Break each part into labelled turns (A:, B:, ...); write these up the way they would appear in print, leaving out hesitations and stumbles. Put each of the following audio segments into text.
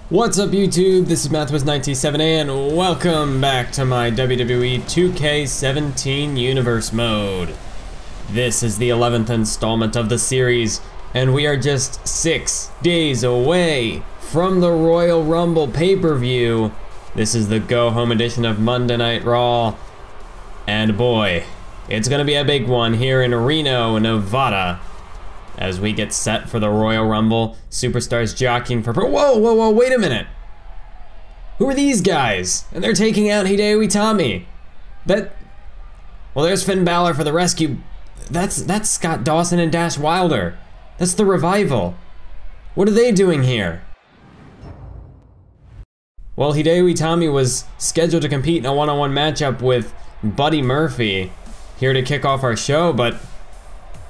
A: What's up YouTube, this is Mathwas97 and welcome back to my WWE 2K17 Universe Mode. This is the 11th installment of the series, and we are just 6 days away from the Royal Rumble pay-per-view. This is the go-home edition of Monday Night Raw, and boy, it's gonna be a big one here in Reno, Nevada. As we get set for the Royal Rumble, superstars jockeying for... Whoa, wait a minute! Who are these guys? And they're taking out Hideo Itami. Well, there's Finn Balor for the rescue. That's Scott Dawson and Dash Wilder. That's the Revival. What are they doing here? Well, Hideo Itami was scheduled to compete in a one-on-one matchup with Buddy Murphy here to kick off our show, but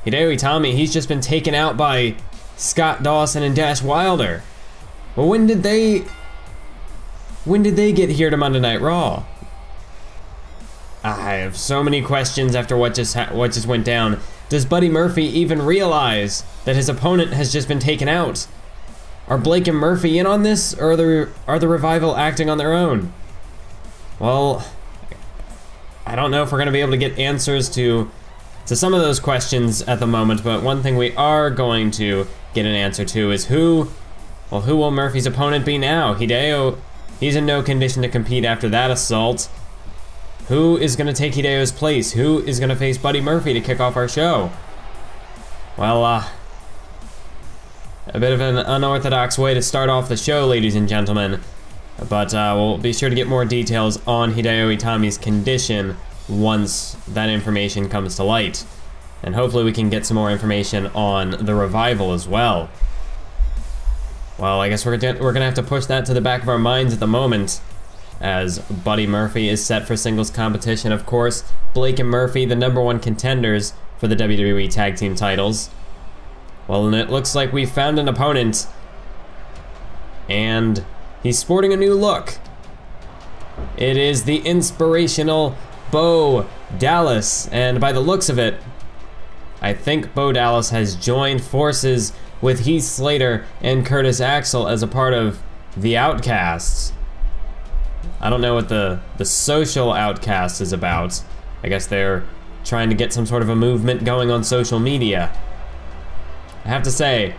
A: Hideo Itami, he's just been taken out by Scott Dawson and Dash Wilder. Well, when did they get here to Monday Night Raw? I have so many questions after what just went down. Does Buddy Murphy even realize that his opponent has just been taken out? Are Blake and Murphy in on this, or are the Revival acting on their own? Well, I don't know if we're gonna be able to get answers to some of those questions at the moment, but one thing we are going to get an answer to is who will Murphy's opponent be now? Hideo, he's in no condition to compete after that assault. Who is gonna take Hideo's place? Who is gonna face Buddy Murphy to kick off our show? Well, a bit of an unorthodox way to start off the show, ladies and gentlemen, but we'll be sure to get more details on Hideo Itami's condition once that information comes to light. And hopefully we can get some more information on the Revival as well. Well, I guess we're gonna have to push that to the back of our minds at the moment, as Buddy Murphy is set for singles competition. Of course, Blake and Murphy, the #1 contenders for the WWE Tag Team titles. Well, and it looks like we found an opponent, and he's sporting a new look. It is the inspirational Bo Dallas, and by the looks of it, I think Bo Dallas has joined forces with Heath Slater and Curtis Axel as a part of the OUTCASTS. I don't know what the social OUTCASTS is about. I guess they're trying to get some sort of a movement going on social media. I have to say,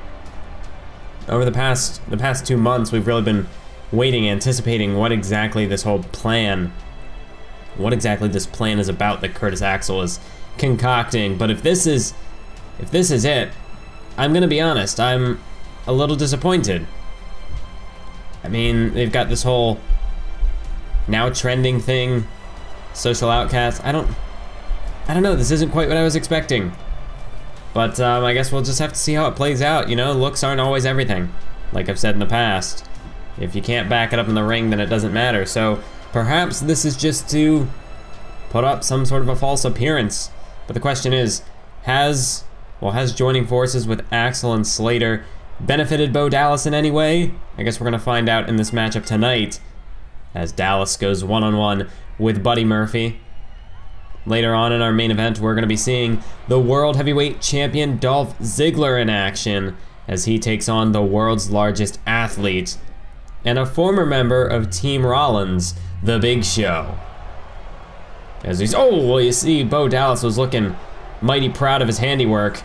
A: over the past 2 months, we've really been waiting, anticipating what exactly this plan is about that Curtis Axel is concocting. But if this is it, I'm gonna be honest, I'm a little disappointed. I mean, they've got this whole now trending thing, social outcast. I don't know, this isn't quite what I was expecting. But I guess we'll just have to see how it plays out. You know, looks aren't always everything, like I've said in the past. If you can't back it up in the ring, then it doesn't matter. So perhaps this is just to put up some sort of a false appearance. But the question is, has joining forces with Axel and Slater benefited Bo Dallas in any way? I guess we're gonna find out in this matchup tonight, as Dallas goes one-on-one with Buddy Murphy. Later on in our main event, we're gonna be seeing the World Heavyweight Champion Dolph Ziggler in action, as he takes on the world's largest athlete and a former member of Team Rollins, The Big Show. As he's, well, you see, Bo Dallas was looking mighty proud of his handiwork,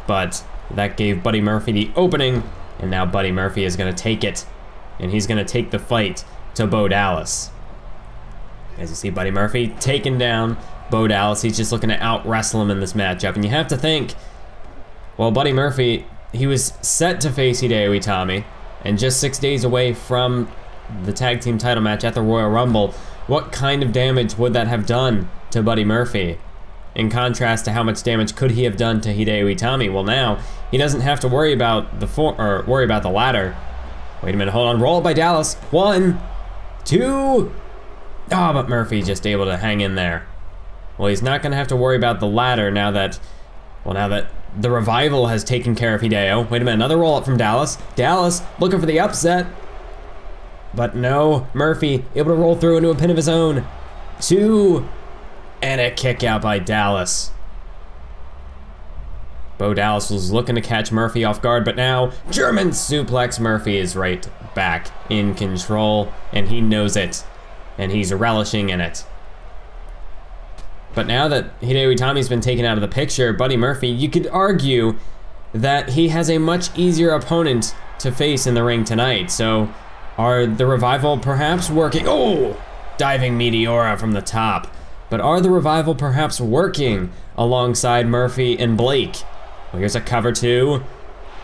A: but that gave Buddy Murphy the opening, and now Buddy Murphy is gonna take it, and he's gonna take the fight to Bo Dallas. As you see, Buddy Murphy taking down Bo Dallas. He's just looking to out-wrestle him in this matchup, and you have to think, well, Buddy Murphy, he was set to face Hideo Itami, and just 6 days away from the tag team title match at the Royal Rumble. What kind of damage would that have done to Buddy Murphy? In contrast to how much damage could he have done to Hideo Itami? Well, now he doesn't have to worry about the ladder. Wait a minute, hold on. Roll by Dallas. 1, 2. But Murphy just able to hang in there. Well, he's not gonna have to worry about the ladder now that the Revival has taken care of Hideo. Wait a minute, another roll up from Dallas. Dallas looking for the upset. But no, Murphy able to roll through into a pin of his own. 2, and a kick out by Dallas. Bo Dallas was looking to catch Murphy off guard, but now German suplex. Murphy is right back in control, and he knows it, and he's relishing in it. But now that Hideo Itami's been taken out of the picture, Buddy Murphy, you could argue that he has a much easier opponent to face in the ring tonight. So are the Revival perhaps working? Oh, diving Meteora from the top. But are the Revival perhaps working alongside Murphy and Blake? Well, here's a cover two,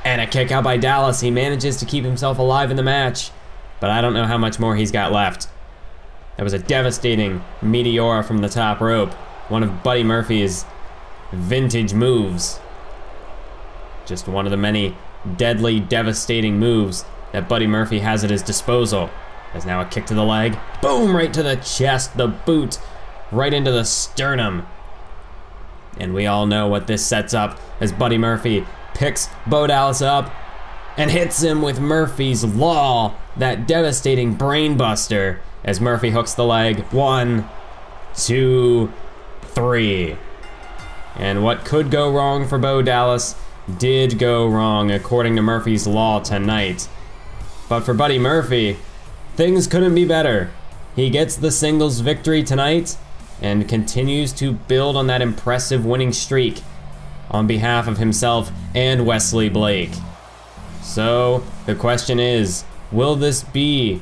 A: and a kick out by Dallas. He manages to keep himself alive in the match, but I don't know how much more he's got left. That was a devastating Meteora from the top rope. One of Buddy Murphy's vintage moves. Just one of the many deadly, devastating moves that Buddy Murphy has at his disposal. There's now a kick to the leg. Boom, right to the chest, the boot, right into the sternum. And we all know what this sets up as Buddy Murphy picks Bo Dallas up and hits him with Murphy's Law, that devastating brain buster, as Murphy hooks the leg. 1, 2, 3. And what could go wrong for Bo Dallas did go wrong according to Murphy's Law tonight. But for Buddy Murphy, things couldn't be better. He gets the singles victory tonight and continues to build on that impressive winning streak on behalf of himself and Wesley Blake. So the question is, will this be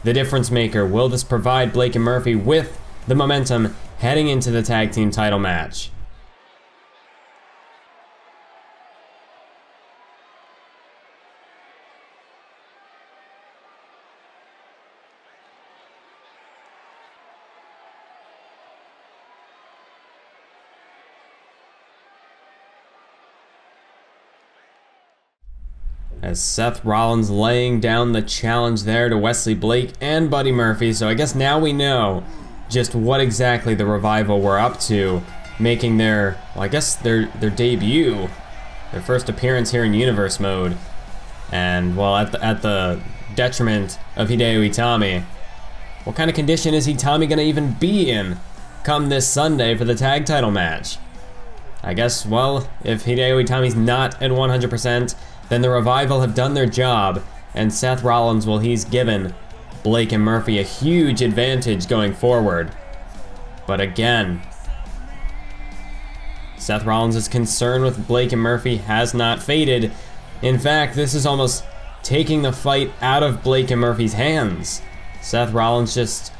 A: the difference maker? Will this provide Blake and Murphy with the momentum heading into the tag team title match? As Seth Rollins laying down the challenge there to Wesley Blake and Buddy Murphy. So I guess now we know just what exactly the Revival were up to, making their, well, I guess their debut, their first appearance here in Universe Mode. And, well, at the detriment of Hideo Itami. What kind of condition is Itami gonna even be in come this Sunday for the tag title match? I guess, well, if Hideo Itami's not at 100%, then the Revival have done their job, and Seth Rollins, well, he's given Blake and Murphy a huge advantage going forward. But again, Seth Rollins' concern with Blake and Murphy has not faded. In fact, this is almost taking the fight out of Blake and Murphy's hands. Seth Rollins just,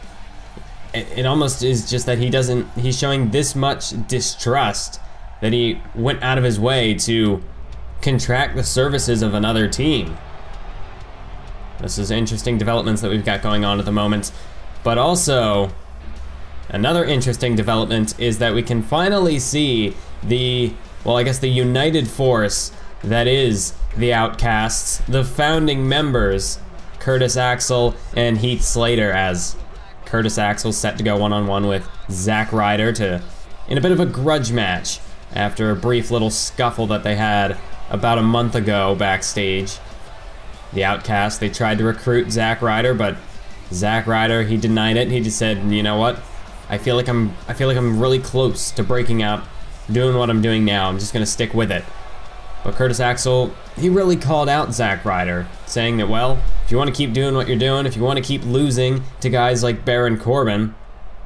A: it almost is just that he's showing this much distrust that he went out of his way to contract the services of another team. This is interesting developments that we've got going on at the moment. But also, another interesting development is that we can finally see the, well, I guess the united force that is the Outcasts, the founding members, Curtis Axel and Heath Slater, as Curtis Axel set to go one-on-one with Zack Ryder in a bit of a grudge match after a brief little scuffle that they had about a month ago backstage. The Outcasts, they tried to recruit Zack Ryder, but Zack Ryder, he denied it. He just said, you know what? I feel like I'm really close to breaking out, doing what I'm doing now. I'm just gonna stick with it. But Curtis Axel, he really called out Zack Ryder, saying that, well, if you want to keep doing what you're doing, if you want to keep losing to guys like Baron Corbin,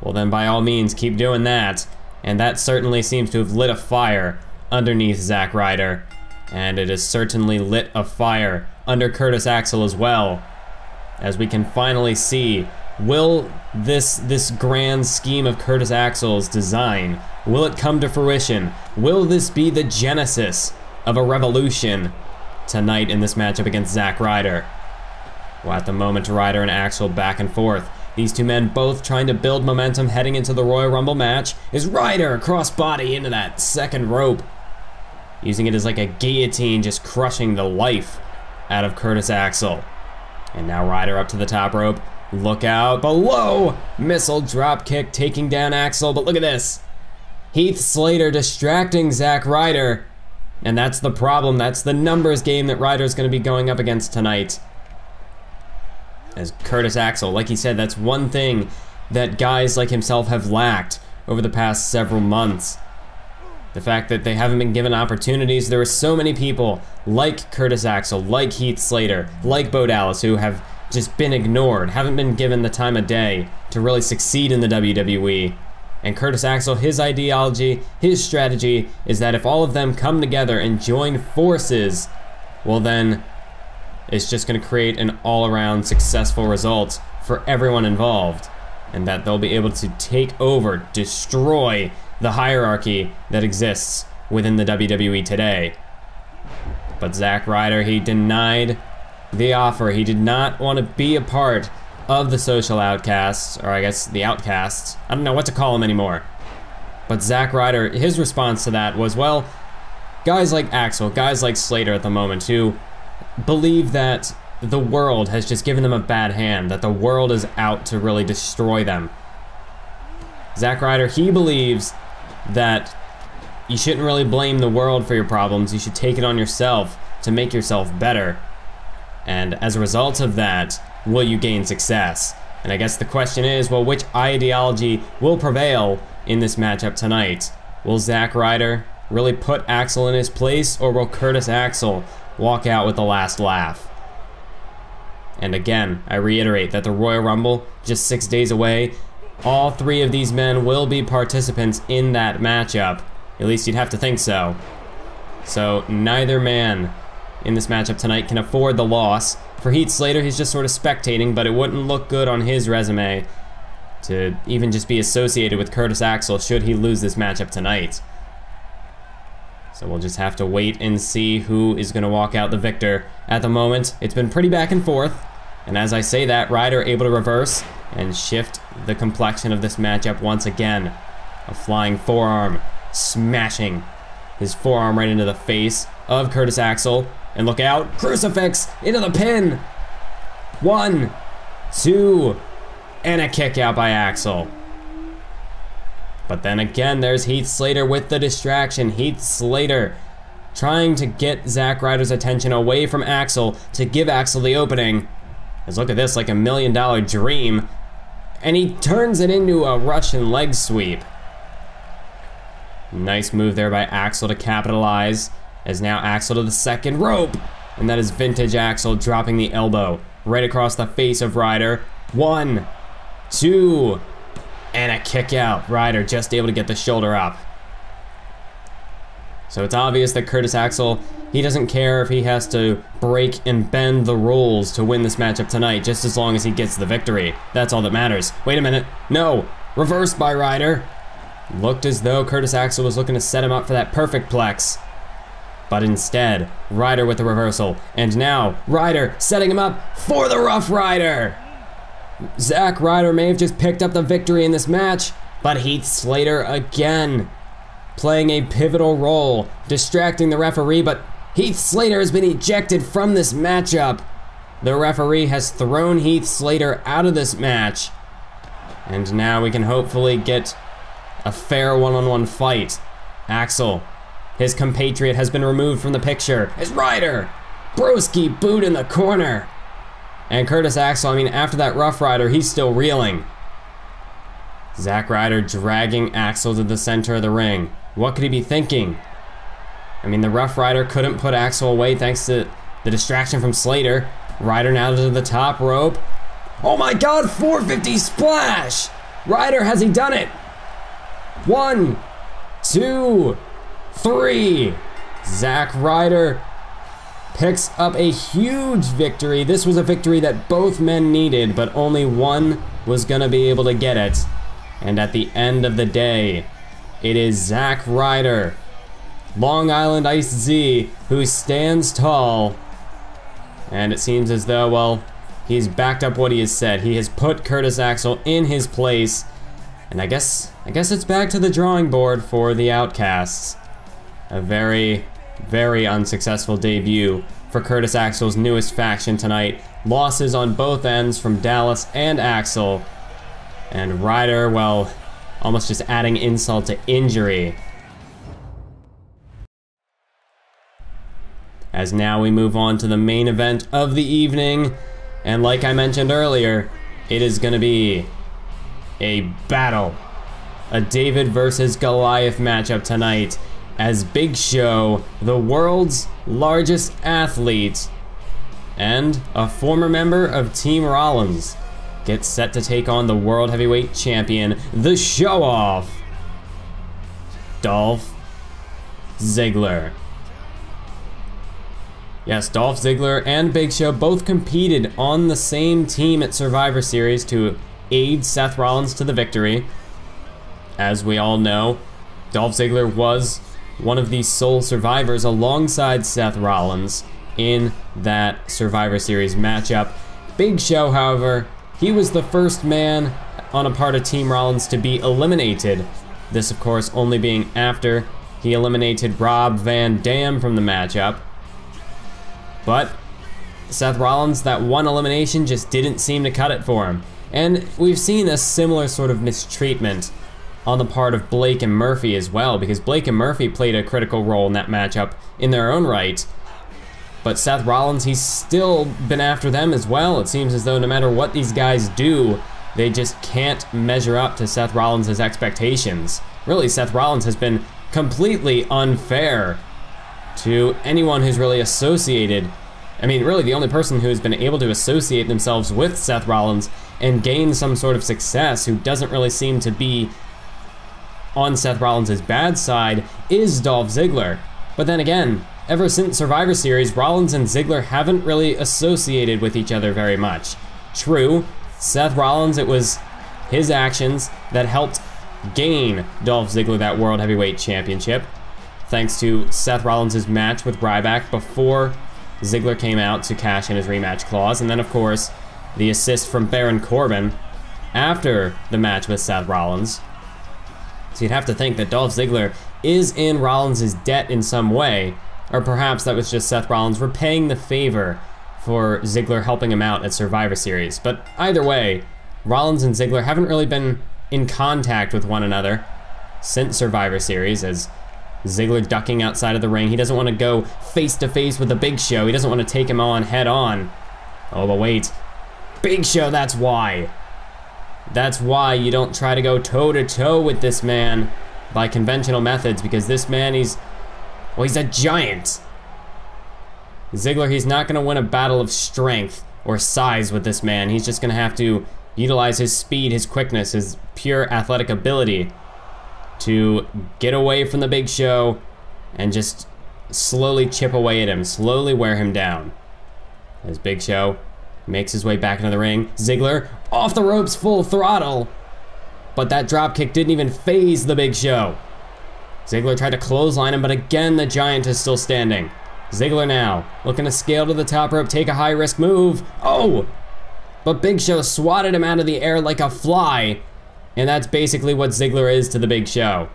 A: well then by all means keep doing that. And that certainly seems to have lit a fire underneath Zack Ryder. And it has certainly lit a fire under Curtis Axel as well, as we can finally see, will this grand scheme of Curtis Axel's design, will it come to fruition? Will this be the genesis of a revolution tonight in this matchup against Zack Ryder? Well, at the moment, Ryder and Axel back and forth. These two men both trying to build momentum heading into the Royal Rumble match. Is Ryder crossbody into that second rope, using it as like a guillotine, just crushing the life out of Curtis Axel. And now Ryder up to the top rope. Look out below! Missile drop kick taking down Axel, but look at this. Heath Slater distracting Zack Ryder. And that's the problem. That's the numbers game that Ryder's going to be going up against tonight. As Curtis Axel, like he said, that's one thing that guys like himself have lacked over the past several months. The fact that they haven't been given opportunities. There are so many people like Curtis Axel, like Heath Slater, like Bo Dallas, who have just been ignored, haven't been given the time of day to really succeed in the WWE. And Curtis Axel, his ideology, his strategy is that if all of them come together and join forces, well then, it's just going to create an all-around successful result for everyone involved. And that they'll be able to take over, destroy the hierarchy that exists within the WWE today. But Zack Ryder, he denied the offer. He did not want to be a part of the social outcasts, or I guess the outcasts. I don't know what to call them anymore. But Zack Ryder, his response to that was, well, guys like Axel, guys like Slater at the moment, who believe that the world has just given them a bad hand, that the world is out to really destroy them. Zack Ryder, he believes that you shouldn't really blame the world for your problems. You should take it on yourself to make yourself better. And as a result of that, will you gain success? And I guess the question is, well, which ideology will prevail in this matchup tonight? Will Zack Ryder really put Axel in his place, or will Curtis Axel walk out with the last laugh? And again, I reiterate that the Royal Rumble, just 6 days away, all three of these men will be participants in that matchup. At least you'd have to think so. So neither man in this matchup tonight can afford the loss. For Heath Slater, he's just sort of spectating, but it wouldn't look good on his resume to even just be associated with Curtis Axel should he lose this matchup tonight. So we'll just have to wait and see who is going to walk out the victor. At the moment, it's been pretty back and forth. And as I say that, Ryder able to reverse and shift the complexion of this matchup once again. A flying forearm, smashing his forearm right into the face of Curtis Axel. And look out, crucifix into the pin. 1, 2, and a kick out by Axel. But then again, there's Heath Slater with the distraction. Heath Slater trying to get Zack Ryder's attention away from Axel to give Axel the opening. Because look at this, like $1 million dream. And he turns it into a Russian leg sweep. Nice move there by Axel to capitalize. As now Axel to the second rope. And that is vintage Axel dropping the elbow right across the face of Ryder. 1, 2, and a kick out. Ryder just able to get the shoulder up. So it's obvious that Curtis Axel, he doesn't care if he has to break and bend the rules to win this matchup tonight, just as long as he gets the victory. That's all that matters. Wait a minute. No. Reversed by Ryder. Looked as though Curtis Axel was looking to set him up for that perfect plex. But instead, Ryder with the reversal. And now, Ryder setting him up for the Rough Rider. Zack Ryder may have just picked up the victory in this match, but Heath Slater again playing a pivotal role, distracting the referee, but Heath Slater has been ejected from this matchup. The referee has thrown Heath Slater out of this match. And now we can hopefully get a fair one-on-one fight. Axel, his compatriot, has been removed from the picture. It's Ryder! Broski boot in the corner. And Curtis Axel, I mean, after that Rough Rider, he's still reeling. Zack Ryder dragging Axel to the center of the ring. What could he be thinking? I mean, the Rough Rider couldn't put Axel away thanks to the distraction from Slater. Ryder now to the top rope. Oh my God, 450 splash! Ryder, has he done it? 1, 2, 3. Zack Ryder picks up a huge victory. This was a victory that both men needed, but only one was gonna be able to get it. And at the end of the day, it is Zack Ryder, Long Island Ice Z, who stands tall. And it seems as though, well, he's backed up what he has said. He has put Curtis Axel in his place. And I guess it's back to the drawing board for the Outcasts. A very, very unsuccessful debut for Curtis Axel's newest faction tonight. Losses on both ends from Dallas and Axel. And Ryder, well, almost just adding insult to injury. As now we move on to the main event of the evening. And like I mentioned earlier, it is gonna be a battle. A David versus Goliath matchup tonight as Big Show, the world's largest athlete and a former member of Team Rollins, gets set to take on the World Heavyweight Champion, the show-off, Dolph Ziggler. Yes, Dolph Ziggler and Big Show both competed on the same team at Survivor Series to aid Seth Rollins to the victory. As we all know, Dolph Ziggler was one of the sole survivors alongside Seth Rollins in that Survivor Series matchup. Big Show, however, he was the first man on a part of Team Rollins to be eliminated. This, of course, only being after he eliminated Rob Van Dam from the matchup. But Seth Rollins, that one elimination just didn't seem to cut it for him. And we've seen a similar sort of mistreatment on the part of Blake and Murphy as well, because Blake and Murphy played a critical role in that matchup in their own right. But Seth Rollins, he's still been after them as well. It seems as though no matter what these guys do, they just can't measure up to Seth Rollins' expectations. Really, Seth Rollins has been completely unfair to anyone who's really associated. I mean, really the only person who's been able to associate themselves with Seth Rollins and gain some sort of success, who doesn't really seem to be on Seth Rollins' bad side, is Dolph Ziggler. But then again, ever since Survivor Series, Rollins and Ziggler haven't really associated with each other very much. True, Seth Rollins, it was his actions that helped gain Dolph Ziggler that World Heavyweight Championship, thanks to Seth Rollins' match with Ryback before Ziggler came out to cash in his rematch clause, and then of course, the assist from Baron Corbin after the match with Seth Rollins. So you'd have to think that Dolph Ziggler is in Rollins' debt in some way, or perhaps that was just Seth Rollins repaying the favor for Ziggler helping him out at Survivor Series. But either way, Rollins and Ziggler haven't really been in contact with one another since Survivor Series, as Ziggler ducking outside of the ring. He doesn't want to go face to face with the Big Show. He doesn't want to take him on head on. Oh, but wait. Big Show, that's why. That's why you don't try to go toe-to-toe with this man by conventional methods, because this man, he's a giant. Ziggler, he's not going to win a battle of strength or size with this man. He's just going to have to utilize his speed, his quickness, his pure athletic ability to get away from the Big Show and just slowly chip away at him, slowly wear him down. As Big Show makes his way back into the ring, Ziggler off the ropes full throttle, but that drop kick didn't even phase the Big Show. Ziggler tried to clothesline him, but again the Giant is still standing. Ziggler now looking to scale to the top rope, take a high risk move. Oh! But Big Show swatted him out of the air like a fly, and that's basically what Ziggler is to the Big Show.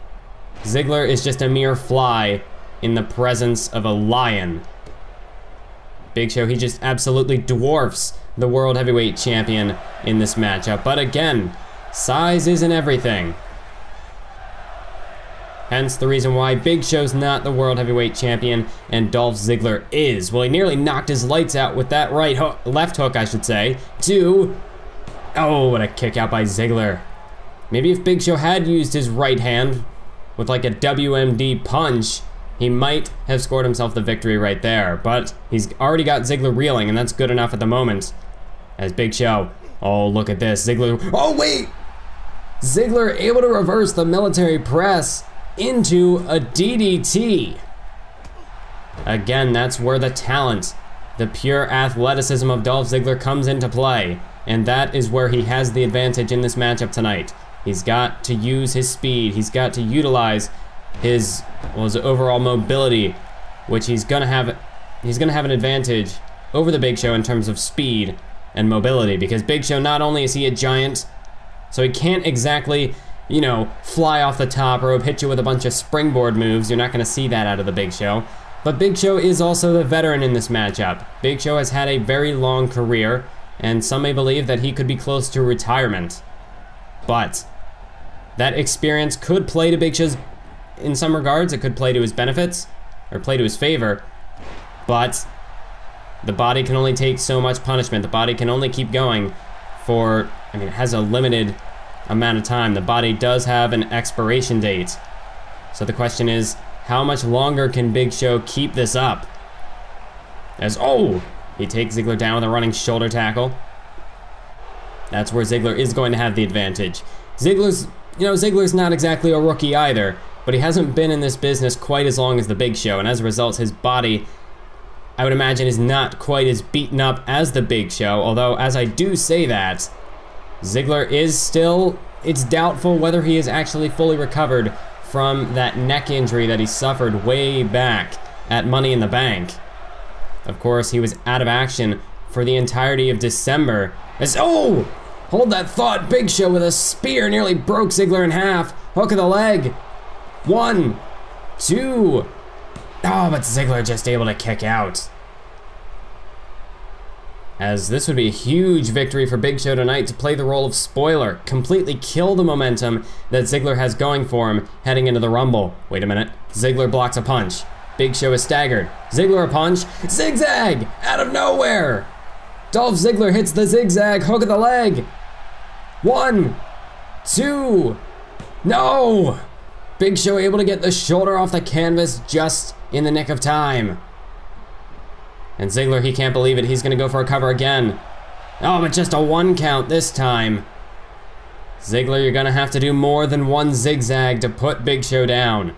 A: Ziggler is just a mere fly in the presence of a lion. Big Show, he just absolutely dwarfs the World Heavyweight Champion in this matchup. But again, size isn't everything. Hence the reason why Big Show's not the World Heavyweight Champion and Dolph Ziggler is. Well, he nearly knocked his lights out with that left hook, I should say, oh, what a kick out by Ziggler. Maybe if Big Show had used his right hand with like a WMD punch, he might have scored himself the victory right there, but he's already got Ziggler reeling, and that's good enough at the moment. As Big Show, oh, look at this, Ziggler, oh wait! Ziggler able to reverse the military press into a DDT. Again, that's where the talent, the pure athleticism of Dolph Ziggler comes into play, and that is where he has the advantage in this matchup tonight. He's got to use his speed, he's got to utilize his overall mobility, which he's gonna have an advantage over the Big Show in terms of speed and mobility, because Big Show, not only is he a giant, so he can't exactly, you know, fly off the top rope, hit you with a bunch of springboard moves. You're not gonna see that out of the Big Show. But Big Show is also the veteran in this matchup. Big Show has had a very long career, and some may believe that he could be close to retirement. But that experience could play to Big Show's, in some regards, it could play to his benefits, or play to his favor, but the body can only take so much punishment. The body can only keep going for, I mean, it has a limited amount of time. The body does have an expiration date. So the question is, How much longer can Big Show keep this up? As, oh! He takes Ziggler down with a running shoulder tackle. That's where Ziggler is going to have the advantage. Ziggler's not exactly a rookie either, but he hasn't been in this business quite as long as the Big Show, and as a result, his body, I would imagine, is not quite as beaten up as the Big Show, although, as I do say that, Ziggler is still, it's doubtful whether he is actually fully recovered from that neck injury that he suffered way back at Money in the Bank. Of course, he was out of action for the entirety of December. As, oh! Hold that thought, Big Show with a spear nearly broke Ziggler in half. Hook of the leg. 1, 2. Oh, but Ziggler just able to kick out. As this would be a huge victory for Big Show tonight to play the role of spoiler, completely kill the momentum that Ziggler has going for him heading into the Rumble. Wait a minute, Ziggler blocks a punch. Big Show is staggered. Ziggler a punch, zigzag, out of nowhere. Dolph Ziggler hits the zigzag, hook of the leg. 1, 2, no! Big Show able to get the shoulder off the canvas just in the nick of time. And Ziggler, he can't believe it. He's gonna go for a cover again. Oh, but just a 1 count this time. Ziggler, you're gonna have to do more than 1 zigzag to put Big Show down.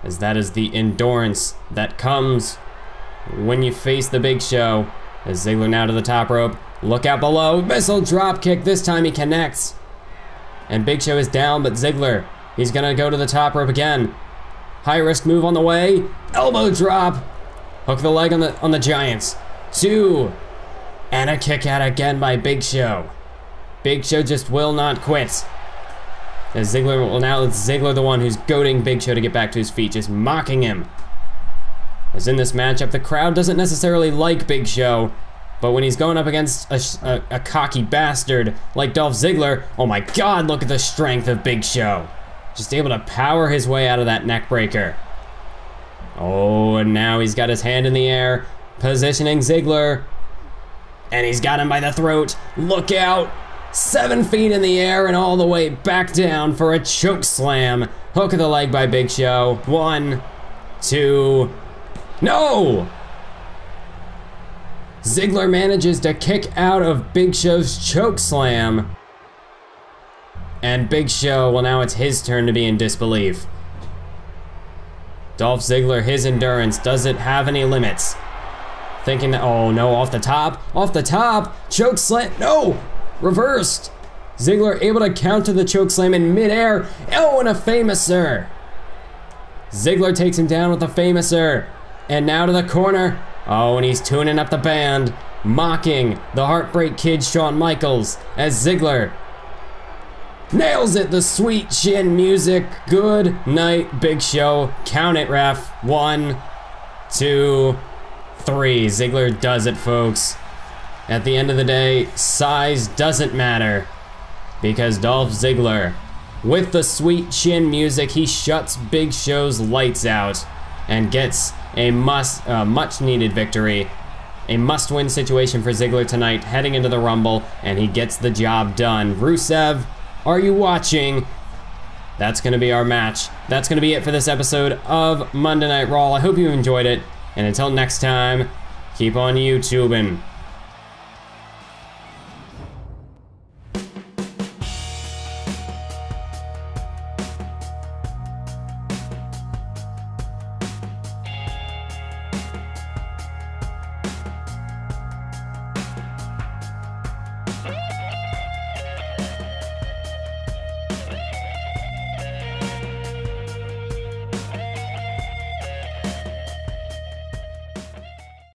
A: As that is the endurance that comes when you face the Big Show. As Ziggler now to the top rope. Look out below. Missile drop kick. This time he connects. And Big Show is down, but Ziggler, he's gonna go to the top rope again. High risk move on the way. Elbow drop. Hook the leg on the Giants. 2. And a kick out again by Big Show. Big Show just will not quit. As Ziggler, well, now it's Ziggler the one who's goading Big Show to get back to his feet, just mocking him. As in this matchup, the crowd doesn't necessarily like Big Show, but when he's going up against a cocky bastard like Dolph Ziggler, oh my God, look at the strength of Big Show. Just able to power his way out of that neck breaker. Oh, and now he's got his hand in the air, positioning Ziggler. And he's got him by the throat. Look out. 7 feet in the air and all the way back down for a choke slam. Hook of the leg by Big Show. 1, 2, no! Ziggler manages to kick out of Big Show's choke slam. And Big Show, well, now it's his turn to be in disbelief. Dolph Ziggler, his endurance, does it have any limits? Thinking that, oh no, off the top, choke slam, no! Reversed. Ziggler able to counter the choke slam in midair. Oh, and a famouser. Ziggler takes him down with a famouser. And now to the corner. Oh, and he's tuning up the band, mocking the Heartbreak Kid Shawn Michaels as Ziggler nails it, the sweet chin music. Good night, Big Show. Count it, ref. 1, 2, 3. Ziggler does it, folks. At the end of the day, size doesn't matter because Dolph Ziggler, with the sweet chin music, he shuts Big Show's lights out and gets a much needed victory. A must-win situation for Ziggler tonight, heading into the Rumble, and he gets the job done. Rusev, are you watching? That's gonna be our match. That's gonna be it for this episode of Monday Night Raw. I hope you enjoyed it, and until next time, keep on YouTubing.